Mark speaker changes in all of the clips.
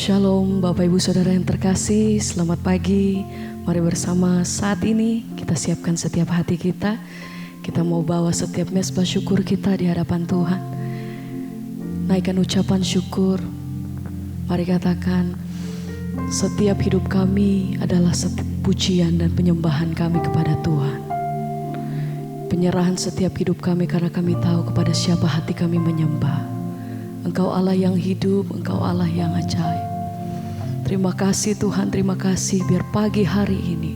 Speaker 1: Shalom Bapak Ibu Saudara yang terkasih, selamat pagi. Mari bersama saat ini kita siapkan setiap hati kita. Kita mau bawa setiap mesbah syukur kita di hadapan Tuhan. Naikkan ucapan syukur. Mari katakan, setiap hidup kami adalah setiap pujian dan penyembahan kami kepada Tuhan. Penyerahan setiap hidup kami karena kami tahu kepada siapa hati kami menyembah. Engkau Allah yang hidup, Engkau Allah yang ajaib. Terima kasih Tuhan, terima kasih biar pagi hari ini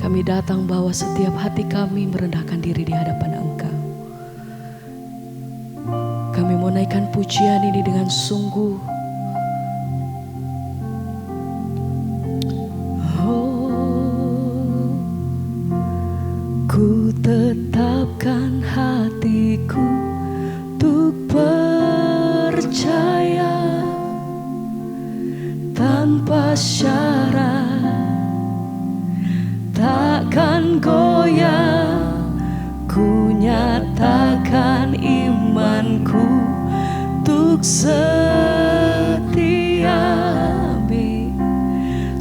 Speaker 1: kami datang bawa setiap hati kami merendahkan diri di hadapan Engkau. Kami mau naikkan pujian ini dengan sungguh. Oh, ku tetapkan hatiku untuk percaya tanpa syarat, takkan goyah. Ku nyatakan imanku untuk setia.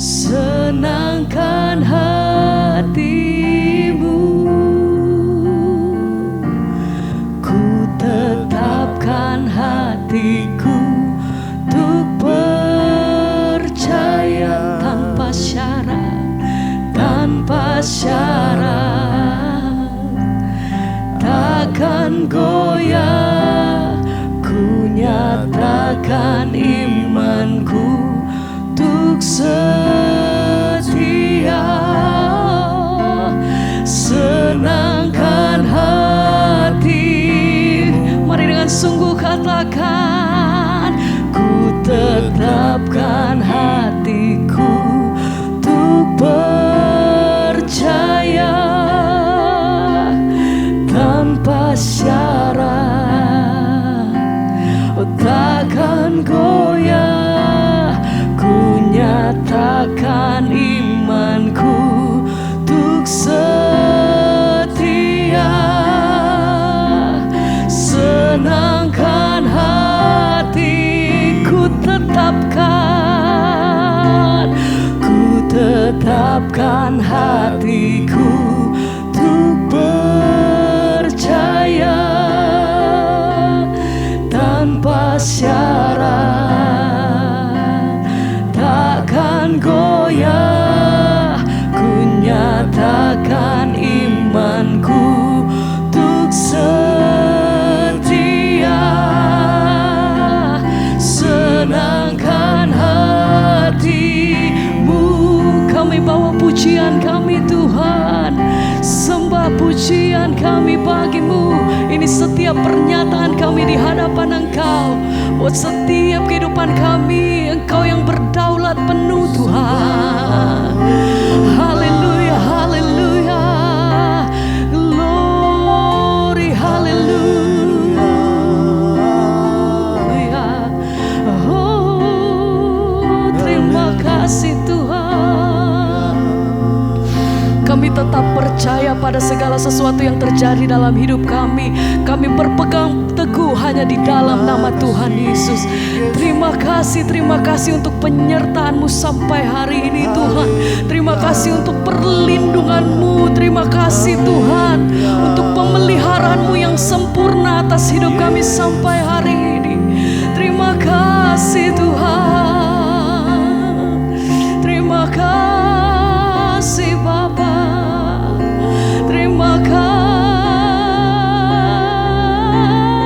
Speaker 1: Senangkan hatimu, ku tetapkan hatiku untuk percaya tanpa syarat, takkan goyah. Ku nyatakan imanku untuk setia. Senangkan hati. Mari dengan sungguh katakan, ku tetapkan hatiku untuk percaya tanpa syarat, oh takkan goyah. Ku nyatakan imanku untuk setia. Senangkan hatiku tetapkan hatiku untuk percaya tanpa syarat, takkan goyah. Ku nyatakan imanku untuk setia. Senangkan hatimu. Kami bawa pujian kami Tuhan, sembah pujian kami bagimu. Ini setiap pernyataan kami di hadapan Engkau. Buat setiap kehidupan kami, Engkau yang berdaulat penuh Tuhan. Haleluya, haleluya, glory, haleluya. Oh, terima kasih Tuhan. Kami tetap percaya pada segala sesuatu yang terjadi dalam hidup kami. Kami berpegang teguh hanya di dalam nama Tuhan Yesus. Terima kasih untuk penyertaan-Mu sampai hari ini Tuhan. Terima kasih untuk perlindungan-Mu. Terima kasih Tuhan untuk pemeliharaan-Mu yang sempurna atas hidup kami sampai hari ini. Terima kasih Tuhan. Terima kasih Bapa. Terima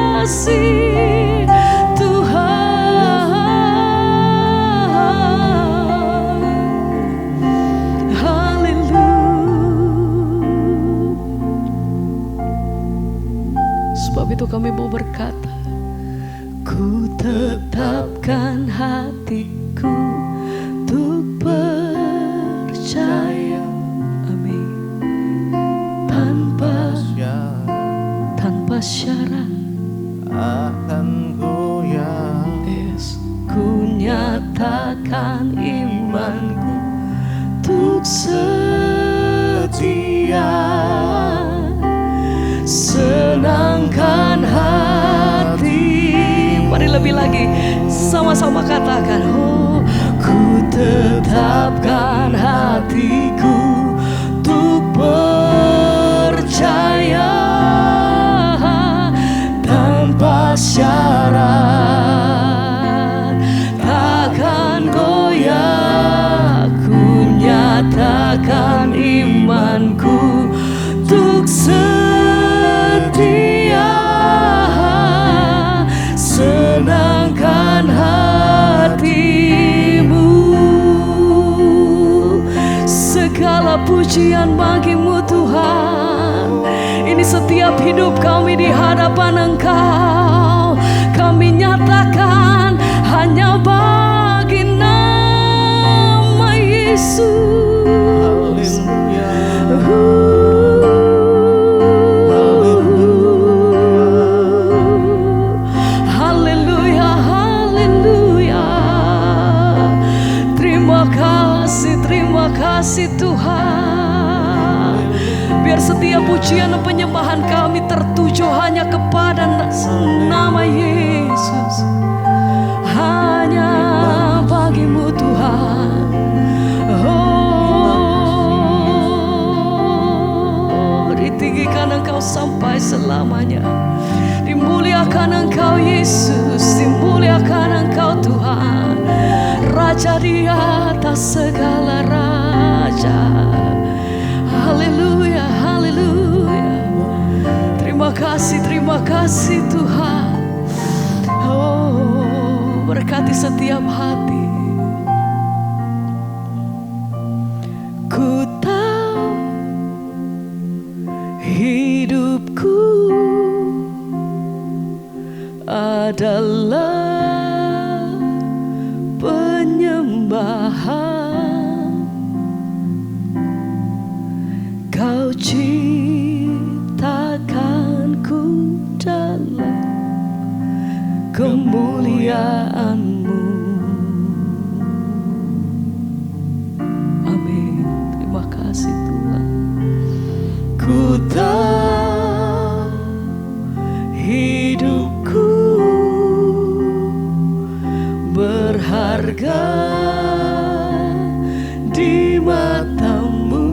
Speaker 1: kasih Tuhan. Haleluya. Sebab itu kami mau berkata, ku tetapkan hatiku untuk percaya. Amin. Tanpa syarat,
Speaker 2: akan goyah.
Speaker 1: yes. Ku nyatakan imanku untuk setia. Senangkan hati. Mari lebih lagi sama-sama katakan, oh Ku tetapkan hatiku untuk percaya tanpa syarat, takkan goyah. Ku nyatakan imanku untuk setia, senangkan hatimu. Segala pujian bagimu Tuhan. Ini setiap hidup kami di hadapan Engkau. Kami nyatakan hanya bagi nama Yesus. Haleluya, haleluya. Terima kasih Tuhan. Biar setiap pujian dan penyembahan kami tertuju hanya kepada nama Yesus. Hanya bagimu Tuhan. Oh, ditinggikan Engkau sampai selamanya. Dimuliakan Engkau Yesus, dimuliakan Engkau Tuhan, Raja di atas segala raja. Haleluya, haleluya. Terima kasih Tuhan. Oh, berkati setiap hati. Ku tahu hidupku adalah penyembahan. Kau ciptakanku dalam kemuliaan-Mu. Amin. Terima kasih Tuhan. Ku tahu hidupku berharga di mata-Mu.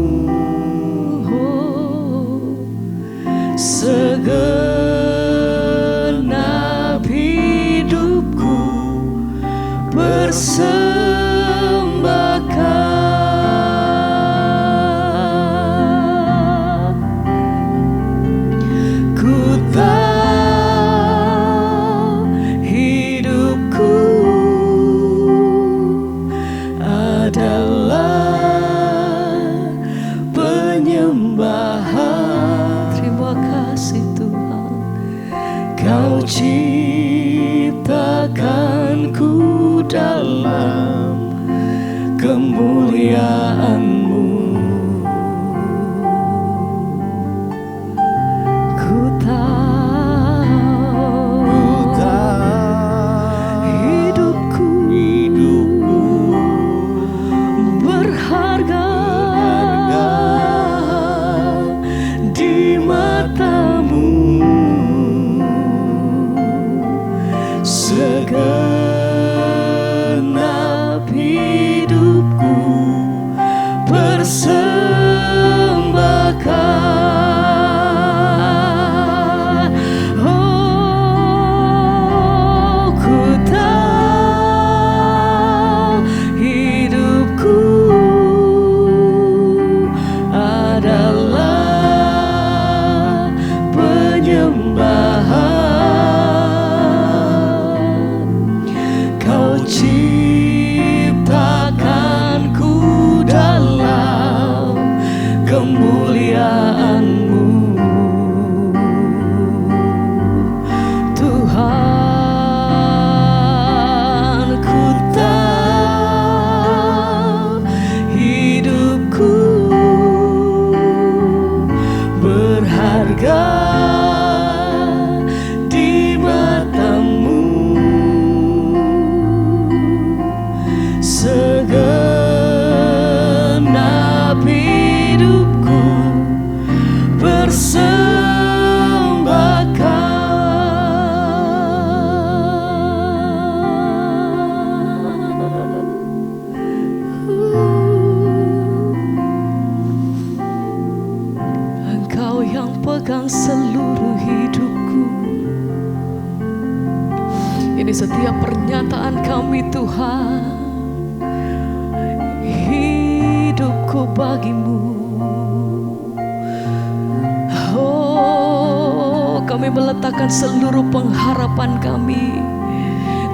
Speaker 1: Segenap hidupku persembahkan. Ku tahu hidupku adalah penyembahan. Terima kasih Tuhan. Kau ciptakanku dalam kemuliaan-Mu. Ku tahu hidupku berharga di mata-Mu. Segenap hidupku setiap pernyataan kami Tuhan. Hidupku bagimu. Oh, kami meletakkan seluruh pengharapan kami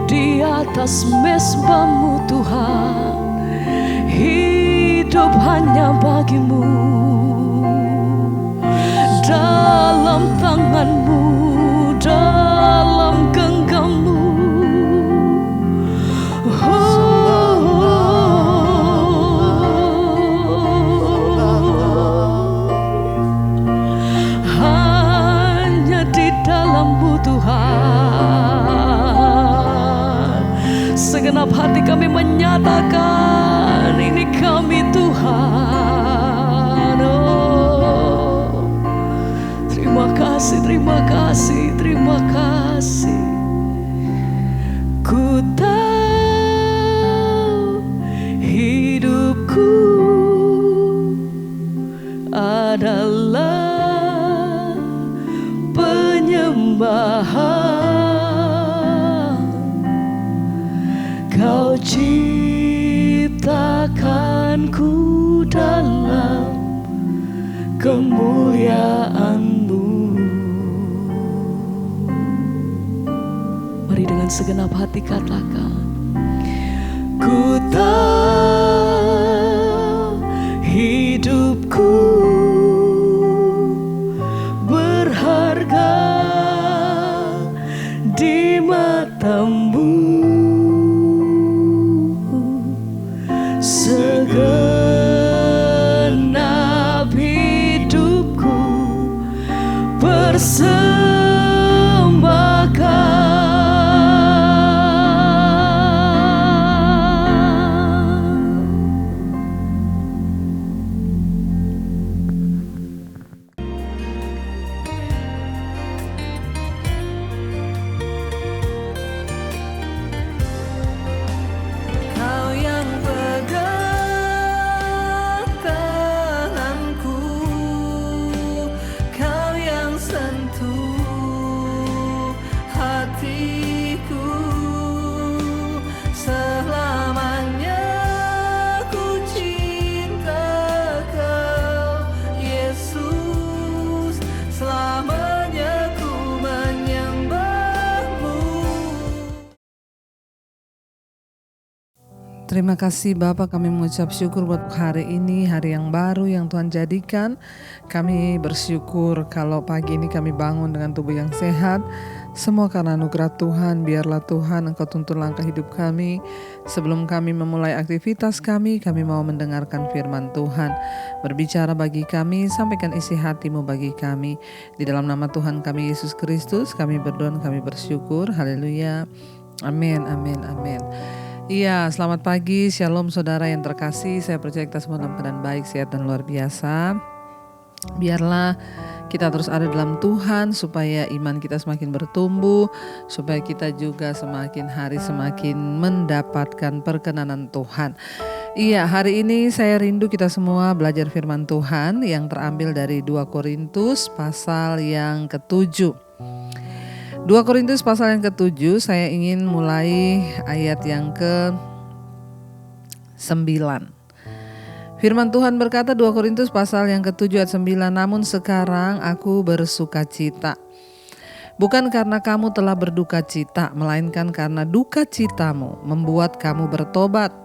Speaker 1: di atas mezbahmu Tuhan. Hidup hanya bagimu, dalam tanganmu, dalam genggammu. Hanya di dalammu Tuhan. Segenap hati kami menyatakan, ini kami Tuhan. Oh, terima kasih, terima kasih, terima kasih. Ku tahu hidupku adalah penyembahan. Kau ciptakanku dalam kemuliaan-Mu. Mari dengan segenap hati katakan, ku tahu hidupku berharga di mata-Mu. Segenap hidupku persembahkan.
Speaker 3: Kau yang pegang tanganku, Kau yang sentuh hatiku. Selamanya ku cinta Kau, Yesus. Selamanya ku menyembah-Mu.
Speaker 4: Terima kasih Bapak, kami mengucap syukur buat hari ini, hari yang baru yang Tuhan jadikan. Kami bersyukur kalau pagi ini kami bangun dengan tubuh yang sehat. Semua karena anugerah Tuhan. Biarlah Tuhan Engkau tuntun langkah hidup kami. Sebelum kami memulai aktivitas kami mau mendengarkan firman Tuhan. Berbicara bagi kami, sampaikan isi hati-Mu bagi kami. Di dalam nama Tuhan kami Yesus Kristus, kami berdoa, kami bersyukur. Haleluya. Amin, amin, amin. Iya, selamat pagi, shalom saudara yang terkasih. Saya percaya kita semua dalam keadaan baik, sehat dan luar biasa. Biarlah kita terus ada dalam Tuhan supaya iman kita semakin bertumbuh, supaya kita juga semakin hari semakin mendapatkan perkenanan Tuhan. Iya, hari ini saya rindu kita semua belajar firman Tuhan yang terambil dari 2 Korintus pasal yang ke-7. 2 Korintus pasal yang ke-7, saya ingin mulai ayat yang ke-9. Firman Tuhan berkata, 2 Korintus pasal yang ke-7 ayat 9, namun sekarang aku bersuka cita. Bukan karena kamu telah berduka cita, melainkan karena duka citamu membuat kamu bertobat.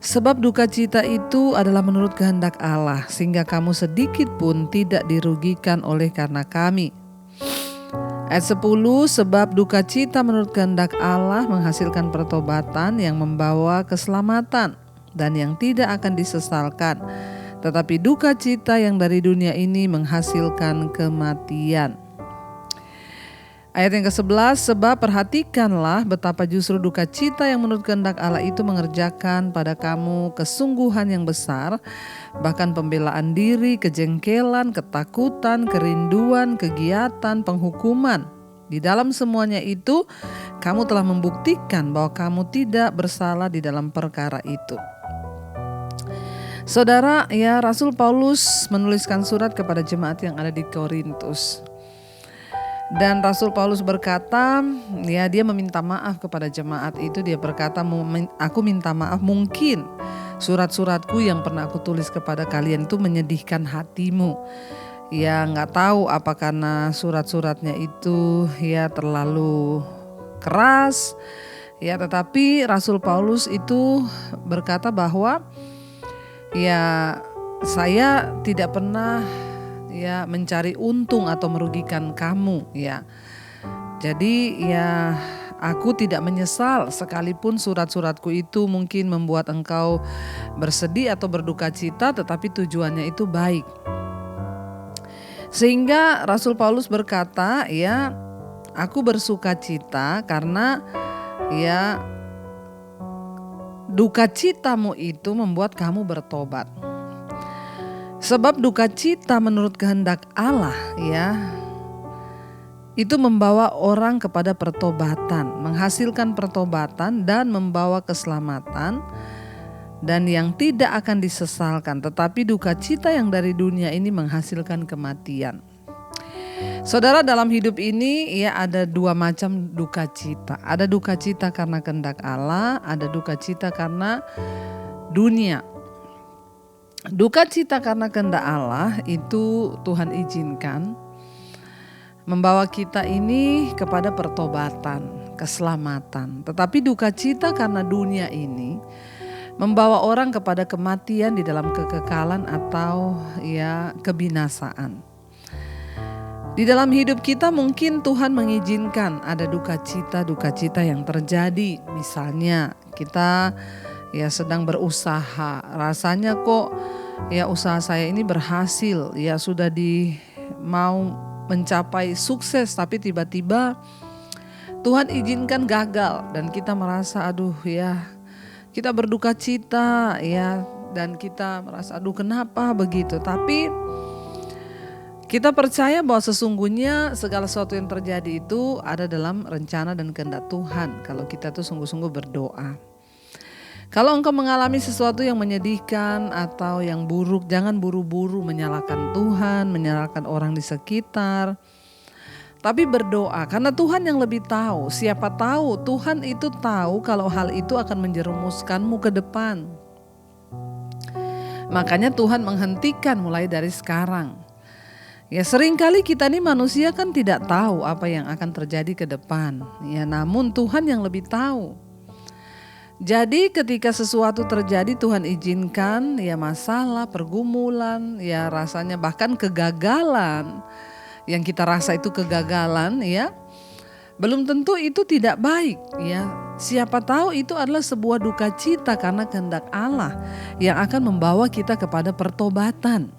Speaker 4: Sebab duka cita itu adalah menurut kehendak Allah, sehingga kamu sedikit pun tidak dirugikan oleh karena kami. Ayat 10, sebab duka cita menurut kehendak Allah menghasilkan pertobatan yang membawa keselamatan dan yang tidak akan disesalkan. Tetapi duka cita yang dari dunia ini menghasilkan kematian. Ayat yang ke-11, sebab perhatikanlah betapa justru duka cita yang menurut kehendak Allah itu mengerjakan pada kamu kesungguhan yang besar, bahkan pembelaan diri, kejengkelan, ketakutan, kerinduan, kegiatan, penghukuman. Di dalam semuanya itu, kamu telah membuktikan bahwa kamu tidak bersalah di dalam perkara itu. Saudara, ya Rasul Paulus menuliskan surat kepada jemaat yang ada di Korintus. Dan Rasul Paulus berkata, ya dia meminta maaf kepada jemaat itu. Dia berkata, aku minta maaf, mungkin surat-suratku yang pernah aku tulis kepada kalian itu menyedihkan hatimu. Ya nggak tahu apa karena surat-suratnya itu ya terlalu keras. Ya tetapi Rasul Paulus itu berkata bahwa ya saya tidak pernah ya mencari untung atau merugikan kamu ya. Jadi ya aku tidak menyesal sekalipun surat-suratku itu mungkin membuat engkau bersedih atau berduka cita, tetapi tujuannya itu baik. Sehingga Rasul Paulus berkata ya, aku bersuka cita karena ya duka citamu itu membuat kamu bertobat. Sebab duka cita menurut kehendak Allah ya itu membawa orang kepada pertobatan, menghasilkan pertobatan dan membawa keselamatan dan yang tidak akan disesalkan. Tetapi duka cita yang dari dunia ini menghasilkan kematian. Saudara, dalam hidup ini ya ada dua macam duka cita. Ada duka cita karena kehendak Allah, ada duka cita karena dunia. Duka cita karena kehendak Allah itu Tuhan izinkan membawa kita ini kepada pertobatan, keselamatan. Tetapi duka cita karena dunia ini membawa orang kepada kematian di dalam kekekalan atau ya kebinasaan. Di dalam hidup kita mungkin Tuhan mengizinkan ada duka cita yang terjadi. Misalnya kita ya sedang berusaha, rasanya kok ya usaha saya ini berhasil, ya sudah mau mencapai sukses, tapi tiba-tiba Tuhan izinkan gagal dan kita merasa aduh ya, kita berduka cita ya, dan kita merasa aduh kenapa begitu. Tapi kita percaya bahwa sesungguhnya segala sesuatu yang terjadi itu ada dalam rencana dan kehendak Tuhan kalau kita tuh sungguh-sungguh berdoa. Kalau engkau mengalami sesuatu yang menyedihkan atau yang buruk, jangan buru-buru menyalahkan Tuhan, menyalahkan orang di sekitar. Tapi berdoa karena Tuhan yang lebih tahu. Siapa tahu Tuhan itu tahu kalau hal itu akan menjerumuskanmu ke depan. Makanya Tuhan menghentikan mulai dari sekarang. Ya seringkali kita nih manusia kan tidak tahu apa yang akan terjadi ke depan. Ya namun Tuhan yang lebih tahu. Jadi ketika sesuatu terjadi Tuhan izinkan ya masalah, pergumulan, ya rasanya bahkan kegagalan. Yang kita rasa itu kegagalan ya. Belum tentu itu tidak baik ya. Siapa tahu itu adalah sebuah duka cita karena kehendak Allah yang akan membawa kita kepada pertobatan.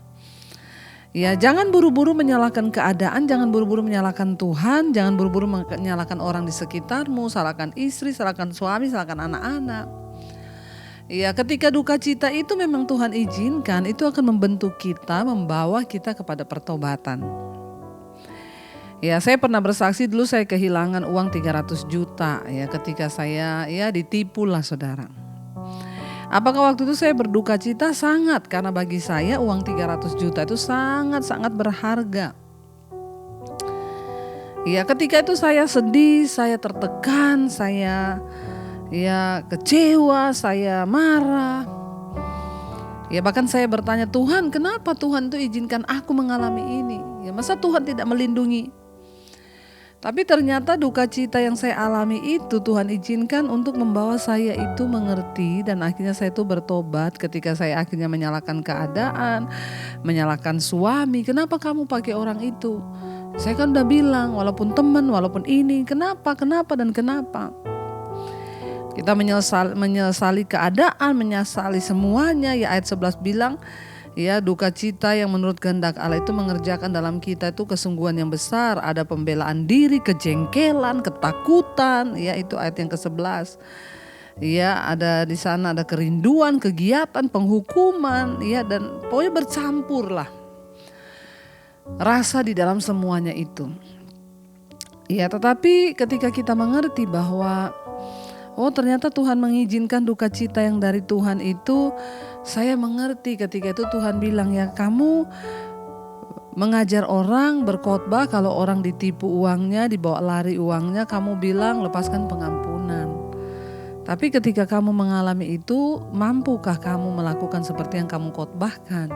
Speaker 4: Ya, jangan buru-buru menyalahkan keadaan, jangan buru-buru menyalahkan Tuhan, jangan buru-buru menyalahkan orang di sekitarmu, salahkan istri, salahkan suami, salahkan anak-anak. Ya, ketika duka cita itu memang Tuhan izinkan, itu akan membentuk kita, membawa kita kepada pertobatan. Ya, saya pernah bersaksi dulu saya kehilangan uang 300 juta ya ketika saya ya ditipu lah saudara. Apakah waktu itu saya berduka cita? Sangat, karena bagi saya uang 300 juta itu sangat-sangat berharga. Ya ketika itu saya sedih, saya tertekan, saya ya kecewa, saya marah. Ya bahkan saya bertanya, Tuhan kenapa Tuhan itu izinkan aku mengalami ini? Ya masa Tuhan tidak melindungi? Tapi ternyata duka cita yang saya alami itu Tuhan izinkan untuk membawa saya itu mengerti dan akhirnya saya itu bertobat ketika saya akhirnya menyalahkan keadaan, menyalahkan suami. Kenapa kamu pakai orang itu? Saya kan udah bilang walaupun teman, walaupun ini, kenapa dan kenapa? Kita menyesali keadaan, menyesali semuanya. Ya ayat 11 bilang, ya duka cita yang menurut kehendak Allah itu mengerjakan dalam kita itu kesungguhan yang besar. Ada pembelaan diri, kejengkelan, ketakutan. Ya itu ayat yang ke-11. Ya ada di sana ada kerinduan, kegiatan, penghukuman. Ya dan pokoknya bercampur lah rasa di dalam semuanya itu. Ya tetapi ketika kita mengerti bahwa oh ternyata Tuhan mengizinkan duka cita yang dari Tuhan itu, saya mengerti ketika itu Tuhan bilang ya kamu mengajar orang, berkhotbah, kalau orang ditipu uangnya, dibawa lari uangnya, kamu bilang lepaskan pengampunan. Tapi ketika kamu mengalami itu, mampukah kamu melakukan seperti yang kamu khotbahkan?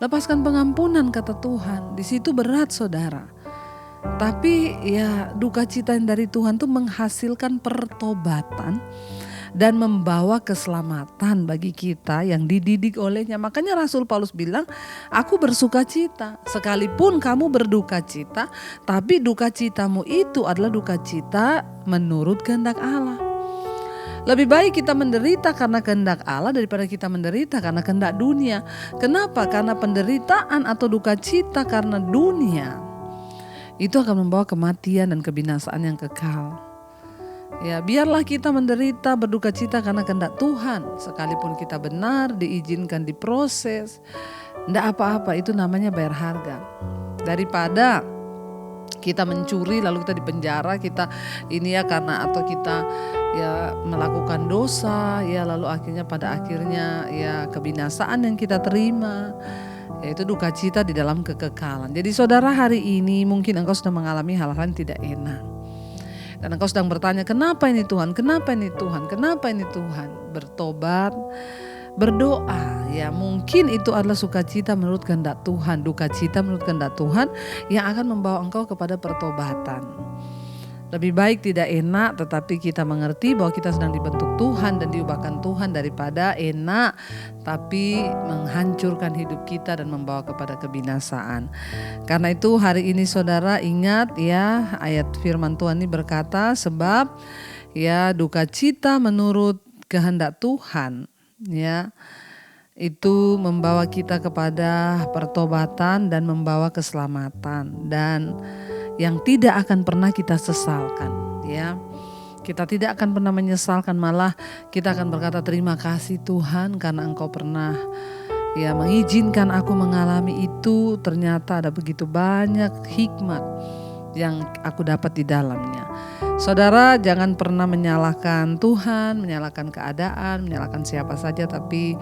Speaker 4: Lepaskan pengampunan, kata Tuhan. Di situ berat, saudara. Tapi ya duka cita yang dari Tuhan itu menghasilkan pertobatan dan membawa keselamatan bagi kita yang dididik olehnya. Makanya Rasul Paulus bilang, aku bersuka cita. Sekalipun kamu berduka cita, tapi duka citamu itu adalah duka cita menurut kehendak Allah. Lebih baik kita menderita karena kehendak Allah daripada kita menderita karena kehendak dunia. Kenapa? Karena penderitaan atau duka cita karena dunia itu akan membawa kematian dan kebinasaan yang kekal. Ya, biarlah kita menderita berduka cita karena kehendak Tuhan. Sekalipun kita benar, diizinkan diproses, tidak apa-apa, itu namanya bayar harga. Daripada kita mencuri lalu kita dipenjara, kita ini ya karena atau kita ya melakukan dosa, ya lalu pada akhirnya ya kebinasaan yang kita terima, yaitu duka cita di dalam kekekalan. Jadi saudara, hari ini mungkin engkau sudah mengalami hal-hal yang tidak enak. Dan engkau sedang bertanya, kenapa ini Tuhan? Kenapa ini Tuhan? Kenapa ini Tuhan? Bertobat, berdoa. Ya mungkin itu adalah sukacita menurut kehendak Tuhan, duka cita menurut kehendak Tuhan yang akan membawa engkau kepada pertobatan. Lebih baik tidak enak tetapi kita mengerti bahwa kita sedang dibentuk Tuhan dan diubahkan Tuhan daripada enak tapi menghancurkan hidup kita dan membawa kepada kebinasaan. Karena itu hari ini saudara ingat ya, ayat firman Tuhan ini berkata, sebab ya duka cita menurut kehendak Tuhan ya itu membawa kita kepada pertobatan dan membawa keselamatan dan yang tidak akan pernah kita sesalkan ya. Kita tidak akan pernah menyesalkan, malah kita akan berkata terima kasih Tuhan karena Engkau pernah ya mengizinkan aku mengalami itu. Ternyata ada begitu banyak hikmat yang aku dapat di dalamnya. Saudara, jangan pernah menyalahkan Tuhan, menyalahkan keadaan, menyalahkan siapa saja, tapi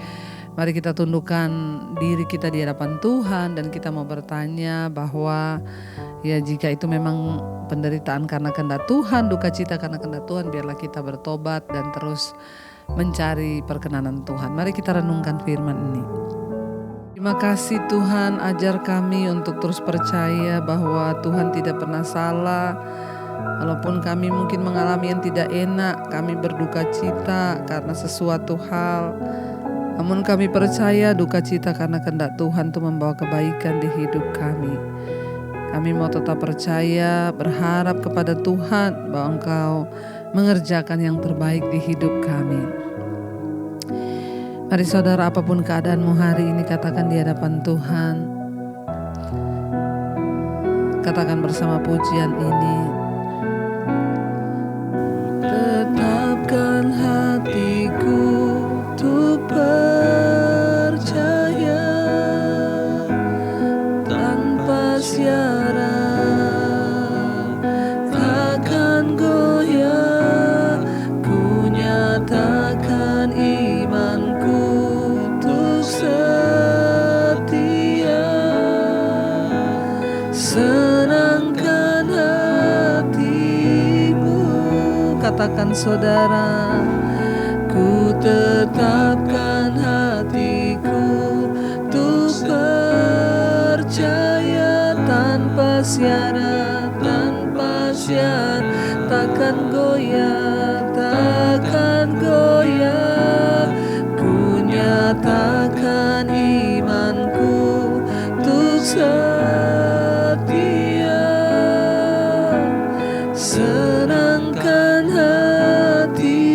Speaker 4: mari kita tundukkan diri kita di hadapan Tuhan dan kita mau bertanya bahwa ya jika itu memang penderitaan karena kehendak Tuhan, duka cita karena kehendak Tuhan, biarlah kita bertobat dan terus mencari perkenanan Tuhan. Mari kita renungkan firman ini. Terima kasih Tuhan, ajar kami untuk terus percaya bahwa Tuhan tidak pernah salah. Walaupun kami mungkin mengalami yang tidak enak, kami berduka cita karena sesuatu hal. Namun kami percaya duka cita karena kehendak Tuhan itu membawa kebaikan di hidup kami. Kami mau tetap percaya, berharap kepada Tuhan bahwa Engkau mengerjakan yang terbaik di hidup kami. Mari saudara, apapun keadaanmu hari ini, katakan di hadapan Tuhan. Katakan bersama pujian ini. Tetapkan hatiku untuk percaya tanpa syarat, takkan goyah. Ku nyatakan imanku untuk setia, senangkan hatimu. Katakan saudara, ku tetapkan hatiku untuk percaya tanpa syarat, takkan goyah, takkan goyah. Ku nyatakan imanku untuk setia, senangkan hatimu.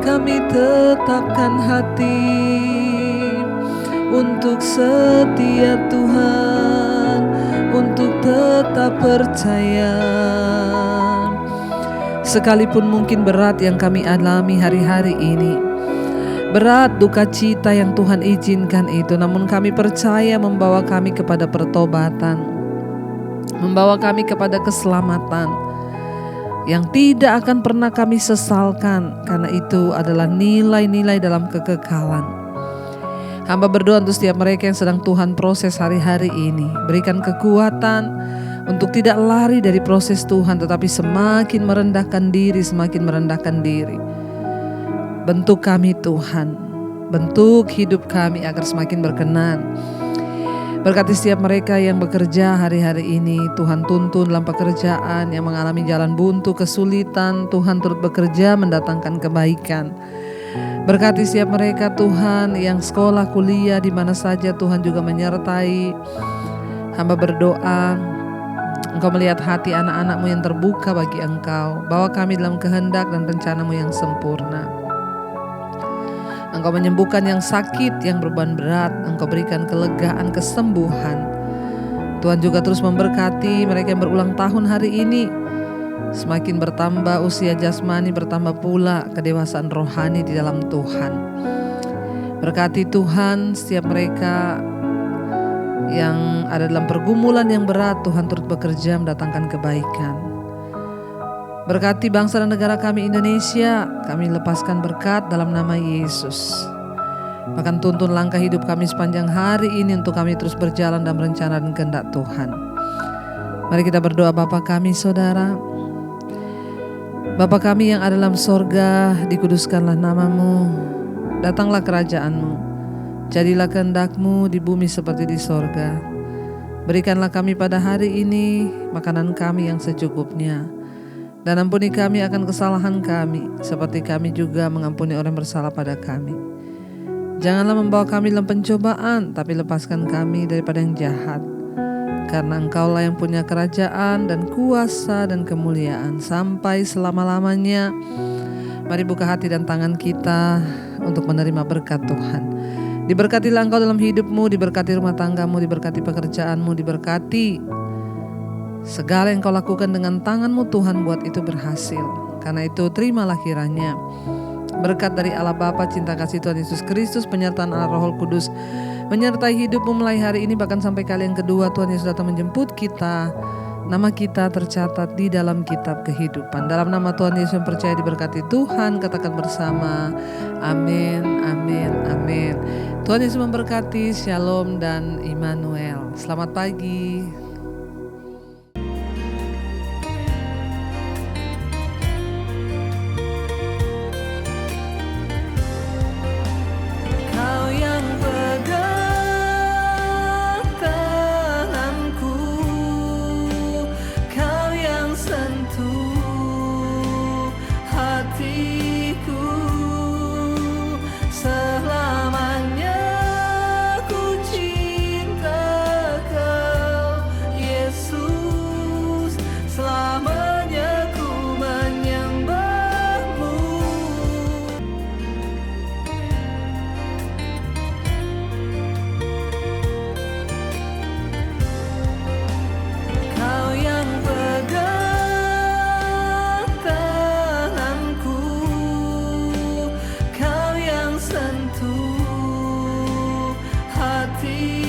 Speaker 4: Kami tetapkan hati untuk setia Tuhan, untuk tetap percaya. Sekalipun mungkin berat yang kami alami hari-hari ini, berat duka cita yang Tuhan izinkan itu, namun kami percaya membawa kami kepada pertobatan, membawa kami kepada keselamatan. yang tidak akan pernah kami sesalkan, karena itu adalah nilai-nilai dalam kekekalan. Hamba berdoa untuk setiap mereka yang sedang Tuhan proses hari-hari ini. Berikan kekuatan untuk tidak lari dari proses Tuhan, tetapi semakin merendahkan diri. Bentuk kami Tuhan, bentuk hidup kami agar semakin berkenan. Berkati setiap mereka yang bekerja hari-hari ini. Tuhan tuntun dalam pekerjaan, yang mengalami jalan buntu, kesulitan. Tuhan turut bekerja mendatangkan kebaikan. Berkati setiap mereka Tuhan yang sekolah, kuliah, di mana saja Tuhan juga menyertai. Hamba berdoa, Engkau melihat hati anak-anak-Mu yang terbuka bagi Engkau. Bawa kami dalam kehendak dan rencana-Mu yang sempurna. Engkau menyembuhkan yang sakit, yang beban berat. Engkau berikan kelegaan, kesembuhan. Tuhan juga terus memberkati mereka yang berulang tahun hari ini. Semakin bertambah usia jasmani, bertambah pula kedewasaan rohani di dalam Tuhan. Berkati Tuhan setiap mereka yang ada dalam pergumulan yang berat. Tuhan turut bekerja mendatangkan kebaikan. Berkati bangsa dan negara kami Indonesia. Kami lepaskan berkat dalam nama Yesus. Bahkan tuntun langkah hidup kami sepanjang hari ini untuk kami terus berjalan dalam rencana dan kehendak Tuhan. Mari kita berdoa. Bapa kami, Saudara, Bapa kami yang ada dalam sorga, dikuduskanlah nama-Mu. Datanglah kerajaan-Mu. Jadilah kehendak-Mu di bumi seperti di sorga. Berikanlah kami pada hari ini makanan kami yang secukupnya. Dan ampuni kami akan kesalahan kami, seperti kami juga mengampuni orang bersalah pada kami. Janganlah membawa kami dalam pencobaan, tapi lepaskan kami daripada yang jahat. Karena Engkaulah yang punya kerajaan dan kuasa dan kemuliaan sampai selama-lamanya. Mari buka hati dan tangan kita untuk menerima berkat Tuhan. Diberkatilah Engkau dalam hidup-Mu, diberkati rumah tangga-Mu, diberkati pekerjaan-Mu, diberkati segala yang Kau lakukan dengan tangan-Mu Tuhan, buat itu berhasil. Karena itu terimalah kiranya berkat dari Allah Bapa, cinta kasih Tuhan Yesus Kristus, penyertaan Allah Roh Kudus menyertai hidupmu mulai hari ini bahkan sampai kali yang kedua Tuhan Yesus datang menjemput kita. Nama kita tercatat di dalam kitab kehidupan. Dalam nama Tuhan Yesus yang percaya diberkati Tuhan, katakan bersama, amin, amin, amin. Tuhan Yesus memberkati, shalom dan Immanuel. Selamat pagi.
Speaker 3: Kau yang pegang tanganku, Kau yang sentuh hatiku. Selamanya ku cinta Kau, Yesus. Selamanya ku menyembah-Mu. Kau yang pegang tanganku, Kau yang sentuh hati.